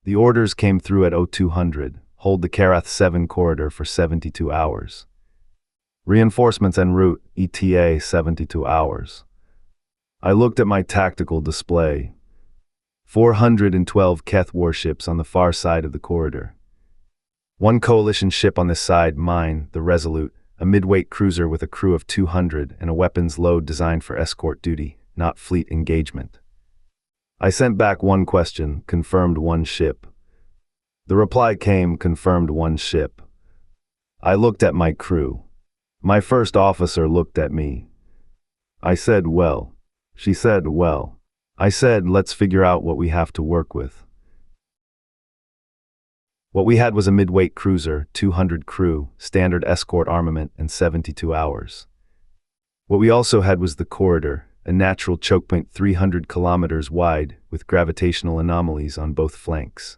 The orders came through at 0200, hold the Karath 7 corridor for 72 hours. Reinforcements en route, ETA 72 hours. I looked at my tactical display. 412 Keth warships on the far side of the corridor. One coalition ship on this side, mine, the Resolute, a midweight cruiser with a crew of 200 and a weapons load designed for escort duty, not fleet engagement. I sent back one question, confirmed one ship. The reply came, confirmed one ship. I looked at my crew. My first officer looked at me. I said, well. She said, well. I said, let's figure out what we have to work with. What we had was a midweight cruiser, 200 crew, standard escort armament, and 72 hours. What we also had was the corridor, a natural choke point 300 kilometers wide, with gravitational anomalies on both flanks.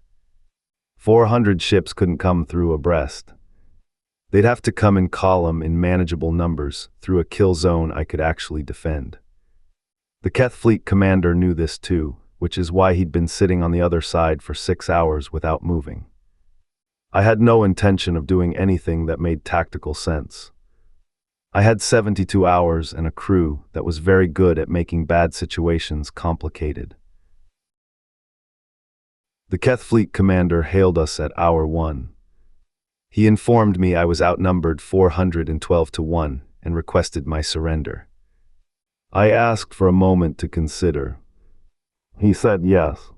400 ships couldn't come through abreast. They'd have to come in column in manageable numbers, through a kill zone I could actually defend. The Keth fleet commander knew this too, which is why he'd been sitting on the other side for 6 hours without moving. I had no intention of doing anything that made tactical sense. I had 72 hours and a crew that was very good at making bad situations complicated. The Keth fleet commander hailed us at hour 1. He informed me I was outnumbered 412 to 1 and requested my surrender. I asked for a moment to consider. He said yes.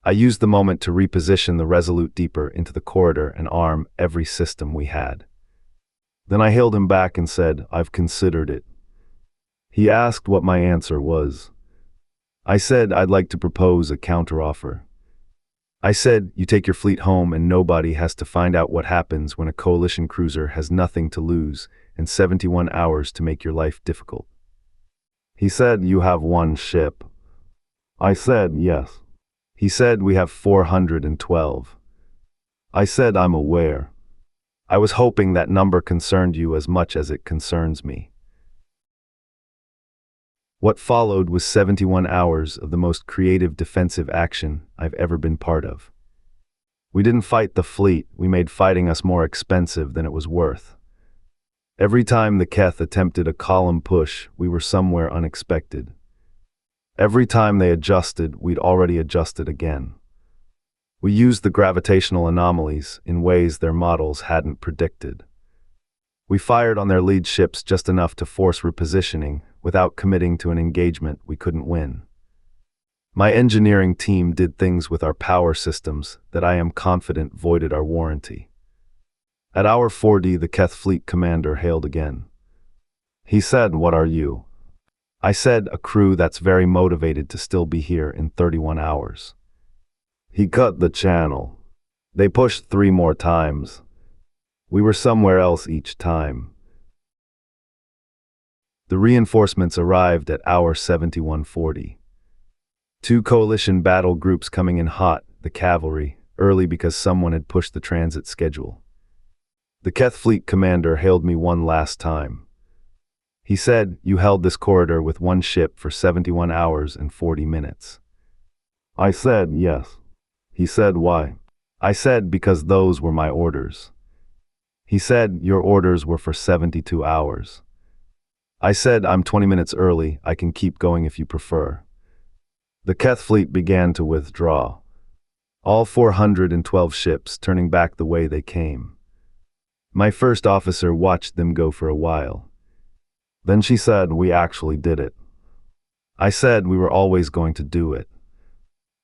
I used the moment to reposition the Resolute deeper into the corridor and arm every system we had. Then I hailed him back and said, I've considered it. He asked what my answer was. I said I'd like to propose a counteroffer. I said, you take your fleet home and nobody has to find out what happens when a coalition cruiser has nothing to lose and 71 hours to make your life difficult. He said, you have one ship. I said, yes. He said, we have 412. I said, I'm aware. I was hoping that number concerned you as much as it concerns me. What followed was 71 hours of the most creative defensive action I've ever been part of. We didn't fight the fleet, we made fighting us more expensive than it was worth. Every time the Keth attempted a column push, we were somewhere unexpected. Every time they adjusted, we'd already adjusted again. We used the gravitational anomalies in ways their models hadn't predicted. We fired on their lead ships just enough to force repositioning without committing to an engagement we couldn't win. My engineering team did things with our power systems that I am confident voided our warranty. At hour 40, the Keth fleet commander hailed again. He said, what are you? I said, a crew that's very motivated to still be here in 31 hours. He cut the channel. They pushed 3 more times. We were somewhere else each time. The reinforcements arrived at hour 71:40. 2 coalition battle groups coming in hot, the cavalry, early because someone had pushed the transit schedule. The Keth fleet commander hailed me one last time. He said, you held this corridor with one ship for 71 hours and 40 minutes. I said, yes. He said, why? I said, because those were my orders. He said, your orders were for 72 hours. I said, I'm 20 minutes early, I can keep going if you prefer. The Keth fleet began to withdraw. All 412 ships turning back the way they came. My first officer watched them go for a while. Then she said, we actually did it. I said, we were always going to do it.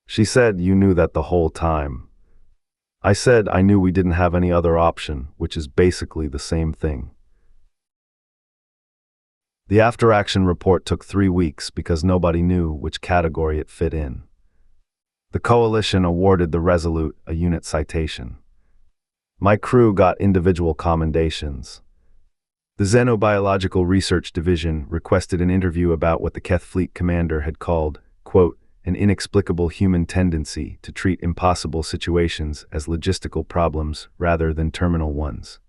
She said, you knew that the whole time. I said, I knew we didn't have any other option, which is basically the same thing. The after-action report took 3 weeks because nobody knew which category it fit in. The coalition awarded the Resolute a unit citation. My crew got individual commendations. The Xenobiological Research Division requested an interview about what the Keth fleet commander had called, quote, an inexplicable human tendency to treat impossible situations as logistical problems rather than terminal ones.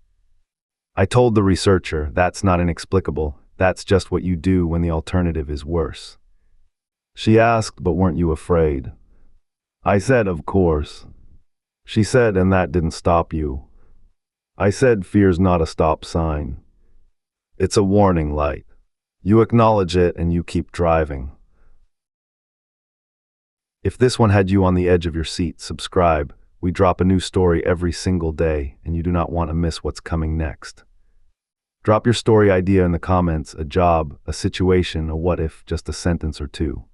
I told the researcher, that's not inexplicable, that's just what you do when the alternative is worse. She asked, but weren't you afraid? I said, of course. She said, and that didn't stop you. I said, fear's not a stop sign. It's a warning light. You acknowledge it and you keep driving. If this one had you on the edge of your seat, subscribe. We drop a new story every single day, and you do not want to miss what's coming next. Drop your story idea in the comments, a job, a situation, a what if, just a sentence or two.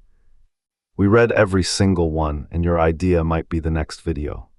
We read every single one, and your idea might be the next video.